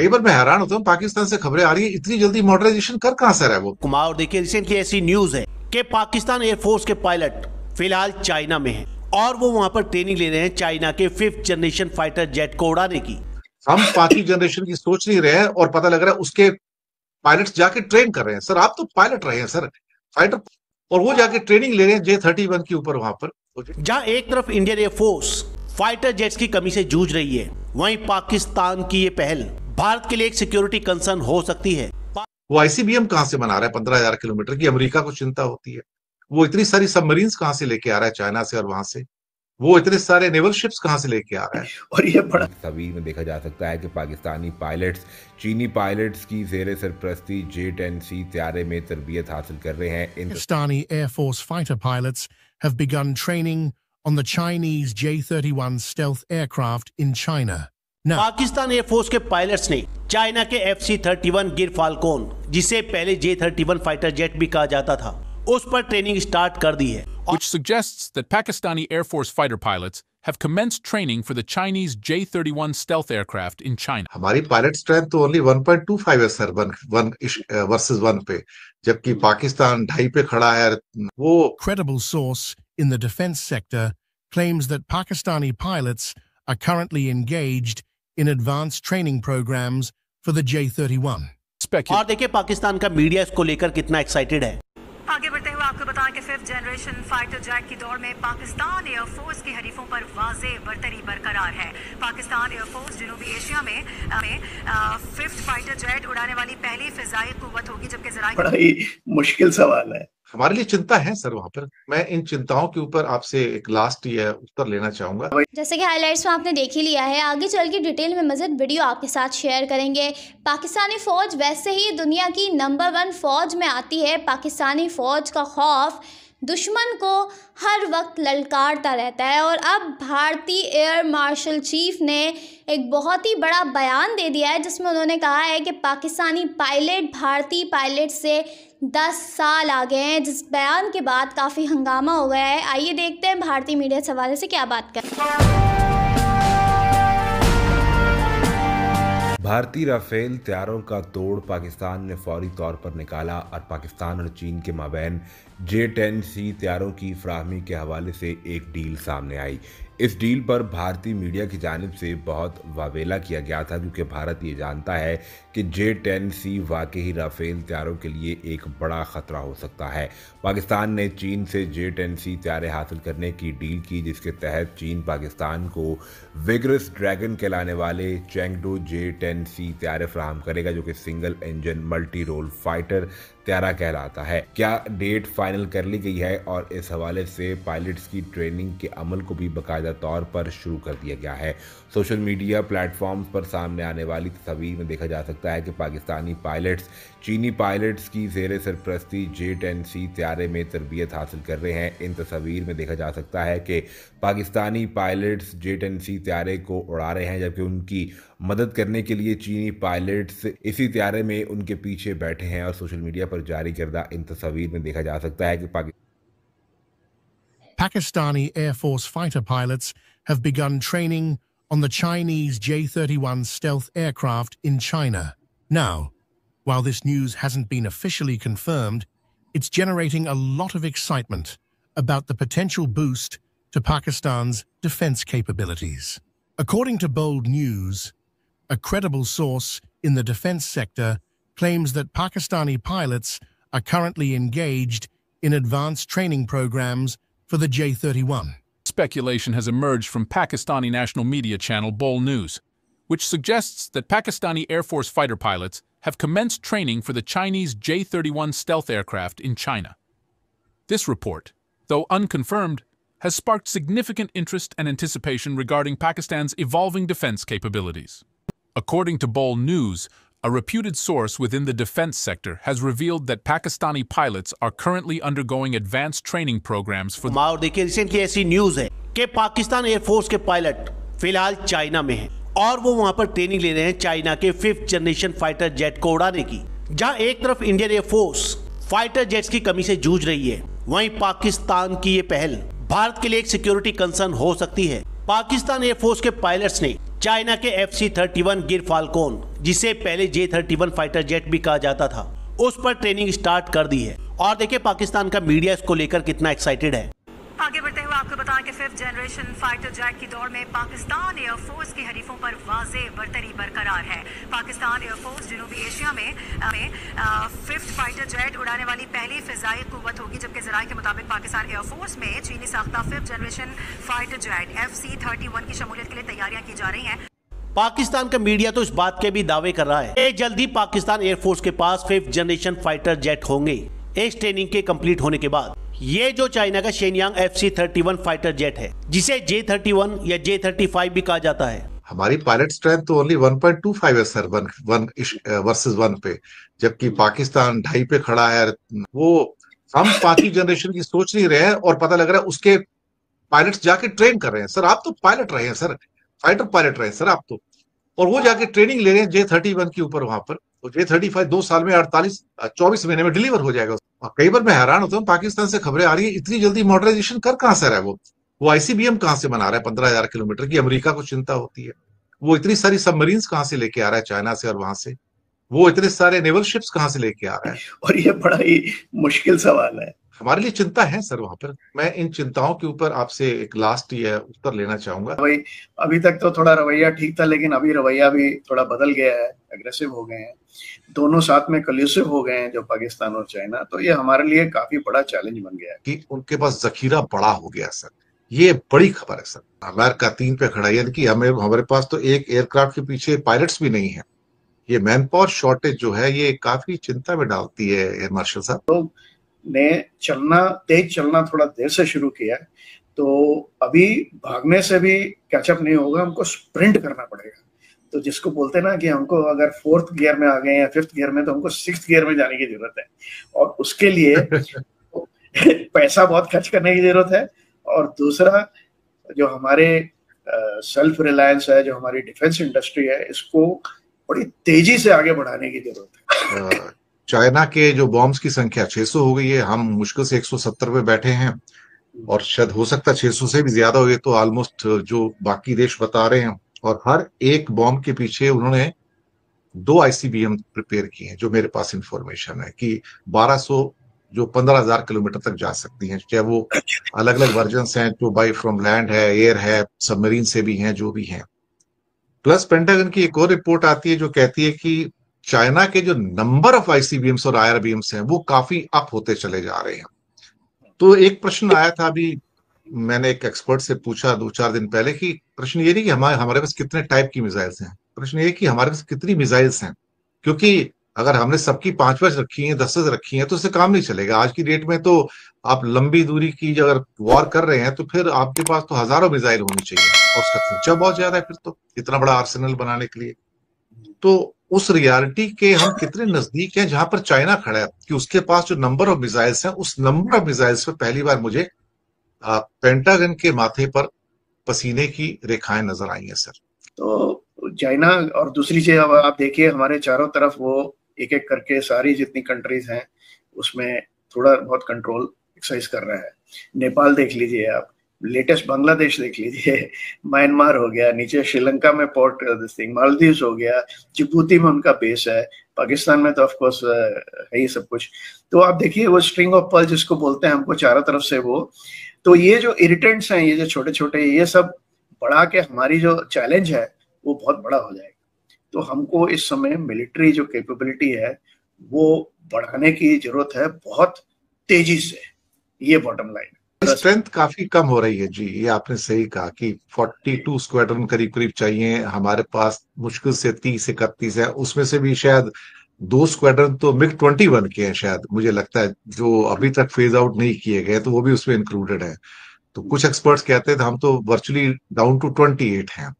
कई बार मैं हैरान होता हूँ, पाकिस्तान से खबरें आ रही है, इतनी जल्दी मॉडर्नाइजेशन कर कहां से रहा है वो। कुमार, देखिए रिसेंटली ऐसी न्यूज है कि पाकिस्तान एयरफोर्स के पायलट फिलहाल चाइना में हैं और वो वहां पर ट्रेनिंग ले रहे हैं चाइना के 5th जनरेशन फाइटर जेट को उड़ाने की। हम 5वीं जनरेशन की सोच नहीं रहे हैं और पता लग रहा है उसके पायलट्स जाके ट्रेन कर रहे हैं। सर आप तो पायलट रहे हैं सर, फाइटर, और वो जाके ट्रेनिंग ले रहे हैं J-31 के ऊपर वहां पर। जहां एक तरफ इंडियन एयरफोर्स फाइटर जेट्स की कमी से जूझ रही है, वहीं पाकिस्तान की ये पहल भारत के लिए एक सिक्योरिटी कंसर्न हो सकती है। वो ICBM कहां से बना रहा है 15,000 किलोमीटर की? अमेरिका को चिंता होती है। वो इतनी सारी सबमरीन्स कहां से लेके आ रहा है चाइना से, और वहां से वो इतने सारे नेवल शिप्स कहां से लेके आ रहा है? और ये बड़ा तस्वीर में देखा जा सकता है कि पाकिस्तानी पायलट्स चीनी पायलट्स की ज़ेरे सरपरस्ती J-10C तैयारे में तरबियत हासिल कर रहे हैं। Pakistani Air Force fighter pilots have begun training on the Chinese J-31 stealth aircraft in China. Now, Pakistan air force के पायलट्स ने चाइना के FC-31 गिर फाल्कोन, जिसे पहले J-31 फाइटर जेट भी कहा जाता था, उस पर ट्रेनिंग स्टार्ट कर दी है, which suggests that Pakistani Air Force fighter pilots have commenced training for the Chinese J-31 stealth aircraft in China. हमारी पायलट स्ट्रेंथ तो ओनली 1.25 है सर, वन वर्सेस 1 पे, जबकि पाकिस्तान 2.5 पे खड़ा है। वो credible source in the defense sector claims that Pakistani pilots are currently engaged in advanced training programs for the J-31. और देखिए पाकिस्तान का मीडिया इसको लेकर कितना एक्साइटेड है। आगे बढ़ते हुए आपको बताएं कि 5th जनरेशन फाइटर जेट की दौड़ में पाकिस्तान एयरफोर्स के हरीफों पर वाज़ेह बरतरी बरकरार है। पाकिस्तान एयरफोर्स जनूबी एशिया में 5th फाइटर जेट उड़ाने वाली पहली फिजाई कुव्वत होगी, जबकि ज़राए बड़ा ही मुश्किल सवाल है। हमारे लिए चिंता है सर वहां पर। मैं इन चिंताओं के ऊपर आपसे एक लास्ट ये उत्तर लेना चाहूंगा। जैसे कि हाइलाइट्स में आपने देख ही लिया है, आगे चल के डिटेल में मज़ीद वीडियो आपके साथ शेयर करेंगे। पाकिस्तानी फ़ौज वैसे ही दुनिया की नंबर 1 फ़ौज में आती है। पाकिस्तानी फ़ौज का खौफ दुश्मन को हर वक्त ललकारता रहता है और अब भारतीय एयर मार्शल चीफ ने एक बहुत ही बड़ा बयान दे दिया है, जिसमें उन्होंने कहा है कि पाकिस्तानी पायलट भारतीय पायलट से 10 साल आगे हैं, जिस बयान के बाद काफ़ी हंगामा हो गया है। आइए देखते हैं भारतीय मीडिया इस हवाले से क्या बात कर। भारतीय राफेल तैयारों का तोड़ पाकिस्तान ने फौरी तौर पर निकाला और पाकिस्तान और चीन के माबैन J-10C तैयारों की फराहमी के हवाले से एक डील सामने आई। इस डील पर भारतीय मीडिया की जानिब से बहुत वावेला किया गया था, क्योंकि भारत ये जानता है कि J-10C वाकई राफेल तैयारों के लिए एक बड़ा ख़तरा हो सकता है। पाकिस्तान ने चीन से J-10C तैयारे हासिल करने की डील की, जिसके तहत चीन पाकिस्तान को विग्रस ड्रैगन कहलाने वाले चेंगडू J-10C तैयारे फ्राहम करेगा, जो कि single engine multi role fighter तैयारा कहलाता है। क्या डेट फाइनल कर ली गई है और इस हवाले से पायलट्स की ट्रेनिंग के अमल को भी बाकायदा तौर पर शुरू कर दिया गया है। सोशल मीडिया प्लेटफॉर्म्स पर सामने आने वाली तस्वीर में देखा जा सकता है कि पाकिस्तानी पायलट्स चीनी पायलट्स की ज़ेरे सरपरस्ती J-10C तैयारे में तरबियत हासिल कर रहे हैं। इन तस्वीर में देखा जा सकता है कि पाकिस्तानी पायलट्स J-10C तैयारे को उड़ा रहे हैं, जबकि उनकी मदद करने के लिए चीनी पायलट्स इसी तैयारे में उनके पीछे बैठे हैं। और सोशल मीडिया पर जारी करदा इन तस्वीर में देखा जा सकता है कि Pakistani Air Force fighter pilots have begun training on the Chinese J-31 stealth aircraft in China. Now, while this news hasn't been officially confirmed, it's generating a lot of excitement about the potential boost to Pakistan's defense capabilities. According to Bold News, a credible source in the defense sector claims that Pakistani pilots are currently engaged in advanced training programs for the J-31. Speculation has emerged from Pakistani national media channel Bol News, which suggests that Pakistani Air Force fighter pilots have commenced training for the Chinese J-31 stealth aircraft in China. This report, though unconfirmed, has sparked significant interest and anticipation regarding Pakistan's evolving defense capabilities. According to Bol News, a reputed source within the defense sector has revealed that Pakistani pilots are currently undergoing advanced training programs for और देखिए recently ऐसी news है कि Pakistan air force के pilot फिलहाल China में हैं और वो वहां पर ट्रेनिंग ले रहे हैं चाइना के 5th जनरेशन फाइटर जेट को उड़ाने की। जहां एक तरफ इंडियन एयरफोर्स फाइटर जेट्स की कमी से जूझ रही है, वहीं पाकिस्तान की ये पहल भारत के लिए एक सिक्योरिटी कंसर्न हो सकती है। पाकिस्तान एयरफोर्स के पायलट्स ने चाइना के FC-31 गिर फाल्कोन, जिसे पहले J-31 फाइटर जेट भी कहा जाता था, उस पर ट्रेनिंग स्टार्ट कर दी है। और देखिए पाकिस्तान का मीडिया इसको लेकर कितना एक्साइटेड है। आगे बढ़ते हुए आपको बताएं कि 5th जनरेशन फाइटर जेट की दौड़ में पाकिस्तान एयरफोर्स के हरीफों पर वाज़ेह बरतरी बरकरार है। पाकिस्तान एयरफोर्स जनूबी एशिया में 5th फाइटर जेट उड़ाने वाली पहली फिजाई कुव्वत होगी, जबकि ज़राए के मुताबिक पाकिस्तान एयरफोर्स में चीनी साख्ता 5th generation fighter jet FC-31 की शमूलियत के लिए तैयारियां की जा रही हैं। पाकिस्तान का मीडिया तो इस बात के भी दावे कर रहा है कि जल्द ही पाकिस्तान एयरफोर्स के पास 5th जनरेशन फाइटर जेट होंगे इस ट्रेनिंग के कंप्लीट होने के बाद। ये जो चाइना का शेनयांग FC-31 फाइटर जेट है, जिसे J-31 या J-35 भी कहा जाता है। हमारी पायलट स्ट्रेंथ तो ओनली 1.25 है सर, 1 वर्सेस 1 पे, जबकि पाकिस्तान 2.5 पे खड़ा है। वो हम 5वीं जनरेशन की सोच नहीं रहे हैं और पता लग रहा है उसके पायलट्स जाके ट्रेन कर रहे हैं। सर आप तो पायलट रहे हैं सर, फाइटर पायलट रहे हैं सर आप तो, और वो जाके ट्रेनिंग ले रहे हैं J-31 के ऊपर वहां पर। तो J-35 2 साल में 24 महीने में डिलीवर हो जाएगा। कई बार मैं हैरान होता हूँ, पाकिस्तान से खबरें आ रही है इतनी जल्दी मॉडर्नाइजेशन कर कहां से रहा है वो ICBM कहां से बना रहा है 15,000 किलोमीटर की। अमेरिका को चिंता होती है, वो इतनी सारी सबमरीन्स कहां से लेके आ रहा है चाइना से, और वहां से वो इतने सारे नेवल शिप्स कहां से लेके आ रहा है। और ये बड़ा ही मुश्किल सवाल है। हमारे लिए चिंता है सर वहां पर। मैं इन चिंताओं के ऊपर आपसे एक लास्ट ये उत्तर लेना चाहूंगा। भाई अभी तक तो थोड़ा रवैया ठीक था, लेकिन अभी रवैया भी थोड़ा बदल गया है, अग्रेसिव हो गए हैं, दोनों साथ में कल्यूसिव हो गए हैं, जो पाकिस्तान और चाइना। तो ये हमारे लिए काफी बड़ा चैलेंज बन गया है कि उनके पास जखीरा बड़ा हो गया सर। ये बड़ी खबर है सर। अमेरिका 3 पे खड़ा है, यानी कि हमारे पास तो एक एयरक्राफ्ट के पीछे पायलट्स भी नहीं है। ये मैन पावर शॉर्टेज जो है ये काफी चिंता में डालती है एयर मार्शल साहब। तो ने तेज चलना थोड़ा देर से शुरू किया, तो अभी भागने से भी कैचअप नहीं होगा, हमको स्प्रिंट करना पड़ेगा। तो जिसको बोलते हैं ना कि हमको अगर 4th गियर में आ गए या 5th गियर में, तो हमको 6th गियर में जाने की जरूरत है। और उसके लिए पैसा बहुत खर्च करने की जरूरत है, और दूसरा जो हमारे सेल्फ रिलायंस है, जो हमारी डिफेंस इंडस्ट्री है, इसको बड़ी तेजी से आगे बढ़ाने की जरूरत है। चाइना के जो बॉम्ब्स की संख्या 600 हो गई है, हम मुश्किल से 170 पे बैठे हैं, और शायद हो सकता है 600 से भी ज्यादा हो गए। तो ऑलमोस्ट जो बाकी देश बता रहे हैं, और हर एक बॉम्ब के पीछे उन्होंने 2 ICBM प्रिपेयर किए हैं। जो मेरे पास इंफॉर्मेशन है कि 1200 जो 15,000 किलोमीटर तक जा सकती हैं, चाहे वो अलग अलग वर्जन हैं, जो बाई फ्रॉम लैंड है, एयर है, सबमरीन से भी हैं, जो भी हैं। प्लस पेंटागन की एक और रिपोर्ट आती है जो कहती है कि चाइना के जो नंबर ऑफ ICBMs और IRBMs हैं वो काफी अप होते चले जा रहे हैं। तो एक प्रश्न आया था, अभी मैंने एक एक्सपर्ट से पूछा 2-4 दिन पहले, कि प्रश्न ये नहीं कि हमारे पास कितने टाइप की मिसाइल्स हैं, प्रश्न ये कि हमारे पास कितनी मिसाइल्स हैं। क्योंकि अगर हमने सबकी 5-5 रखी हैं, 10 रखी हैं, तो उससे काम नहीं चलेगा। आज की डेट में तो आप लंबी दूरी की अगर वॉर कर रहे हैं, तो फिर आपके पास तो हजारों मिसाइल होनी चाहिए, और उसका खर्चा बहुत ज्यादा है फिर तो इतना बड़ा आर्सेनल बनाने के लिए। तो उस रियलिटी के हम कितने नजदीक हैं जहां पर चाइना खड़ा है, कि उसके पास जो नंबर ऑफ मिसाइल्स हैं, उस नंबर ऑफ मिसाइल्स पे पहली बार मुझे पेंटागन के माथे पर पसीने की रेखाएं नजर आई हैं सर। तो चाइना, और दूसरी चीज अब आप देखिए हमारे चारों तरफ वो एक एक करके सारी जितनी कंट्रीज हैं उसमें थोड़ा बहुत कंट्रोल एक्सरसाइज कर रहा है। नेपाल देख लीजिए आप, लेटेस्ट बांग्लादेश देख लीजिए, म्यांमार हो गया, नीचे श्रीलंका में पोर्ट मालदीव्स हो गया, जिबूती में उनका बेस है, पाकिस्तान में तो ऑफ कोर्स है ही सब कुछ। तो आप देखिए वो स्ट्रिंग ऑफ पर्ल जिसको बोलते हैं हमको चारों तरफ से वो, तो ये जो इरिटेंट्स हैं, ये जो छोटे छोटे, ये सब बढ़ा के हमारी जो चैलेंज है वो बहुत बड़ा हो जाएगा। तो हमको इस समय मिलिट्री जो कैपेबिलिटी है वो बढ़ाने की जरूरत है बहुत तेजी से। ये बॉटम लाइन, स्ट्रेंथ काफी कम हो रही है जी, ये आपने सही कहा कि 42 स्क्वाड्रन करीब करीब चाहिए हमारे पास, मुश्किल से 30-31 है, उसमें से भी शायद 2 स्क्वाड्रन तो MiG-21 के हैं शायद, मुझे लगता है, जो अभी तक फेज आउट नहीं किए गए, तो वो भी उसमें इंक्लूडेड है। तो कुछ एक्सपर्ट्स कहते हैं हम तो वर्चुअली डाउन टू 28 हैं।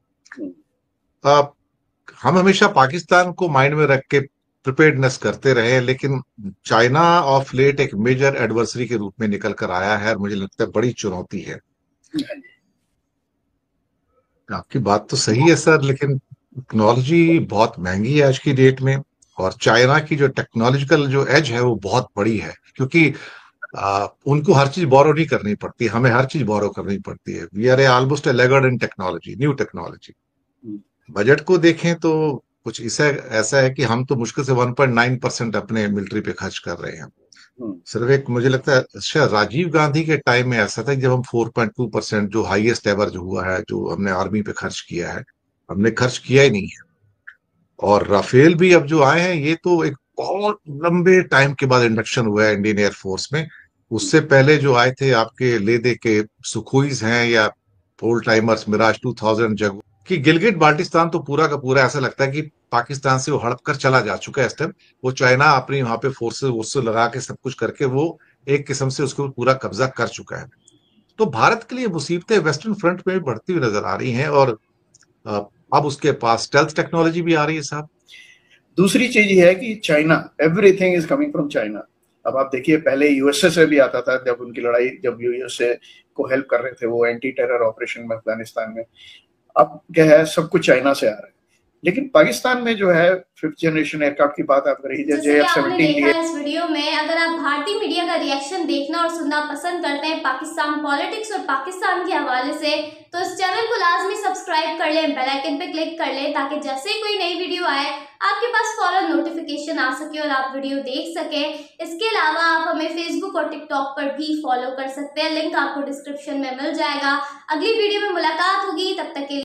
हम हमेशा पाकिस्तान को माइंड में रख के प्रिपेयर्डनेस करते रहे, लेकिन चाइना ऑफ लेट एक मेजर एडवर्सरी के रूप में निकल कर आया है, और मुझे लगता है बड़ी चुनौती है। आपकी बात तो सही है सर, लेकिन टेक्नोलॉजी बहुत महंगी है आज की डेट में, और चाइना की जो टेक्नोलॉजिकल जो एज है वो बहुत बड़ी है, क्योंकि उनको हर चीज बोरो नहीं करनी पड़ती, हमें हर चीज बोरो करनी पड़ती है। We are almost a laggard in technology, new technology. Budget को देखें तो कुछ ऐसा ऐसा है कि हम तो मुश्किल से 1.9% अपने मिलिट्री पे खर्च कर रहे हैं। सिर्फ एक मुझे लगता है शायद राजीव गांधी के टाइम में ऐसा था जब हम 4.2% जो हाईएस्ट एवर जो हुआ है जो हमने आर्मी पे खर्च किया है, हमने खर्च किया ही नहीं है। और राफेल भी अब जो आए हैं ये तो एक बहुत लंबे टाइम के बाद इंडक्शन हुआ है इंडियन एयरफोर्स में। उससे पहले जो आए थे आपके लेदे के सुखोईज हैं या ओल्ड टाइमर्स मिराज 2000 जग कि गिलगिट बाल्टिस्तान तो पूरा का पूरा ऐसा लगता है कि पाकिस्तान से वो हड़प कर चला जा चुका है इस टाइम। वो चाइना अपनी वहां पे फोर्सेस वोर्सेस लगा के सब कुछ करके वो एक किस्म से उसको पूरा कब्जा कर चुका है। तो भारत के लिए मुसीबतें वेस्टर्न फ्रंट में भी बढ़ती हुई नजर आ रही हैं और अ, अब उसके पास स्टेल्थ टेक्नोलॉजी भी आ रही है साहब। दूसरी चीज ये है कि China, everything is coming from China. अब आप देखिए पहले यूएसए से भी आता था, जब उनकी लड़ाई, जब यूएसए को हेल्प कर रहे थे वो एंटी टेरर ऑपरेशन में अफगानिस्तान में। अब क्या है, सब कुछ चाइना से आ रहा है। लेकिन पाकिस्तान में जो है 5th जनरेशन एयरक्राफ्ट की बात आप कर रही है, JF-17 लिए। इस वीडियो में अगर आप भारतीय मीडिया का रिएक्शन देखना और सुनना पसंद करते हैं पाकिस्तान पॉलिटिक्स और पाकिस्तान के हवाले से, तो इस चैनल को लाजमी सब्सक्राइब कर लें, बेल आइकन पे क्लिक कर लें ताकि जैसे ही कोई नई वीडियो आए आपके पास फौरन नोटिफिकेशन आ सके और आप वीडियो देख सकें। इसके अलावा आप हमें फेसबुक और टिकटॉक पर भी फॉलो कर सकते हैं, लिंक आपको डिस्क्रिप्शन में मिल जाएगा। अगली वीडियो में मुलाकात होगी, तब तक के लिए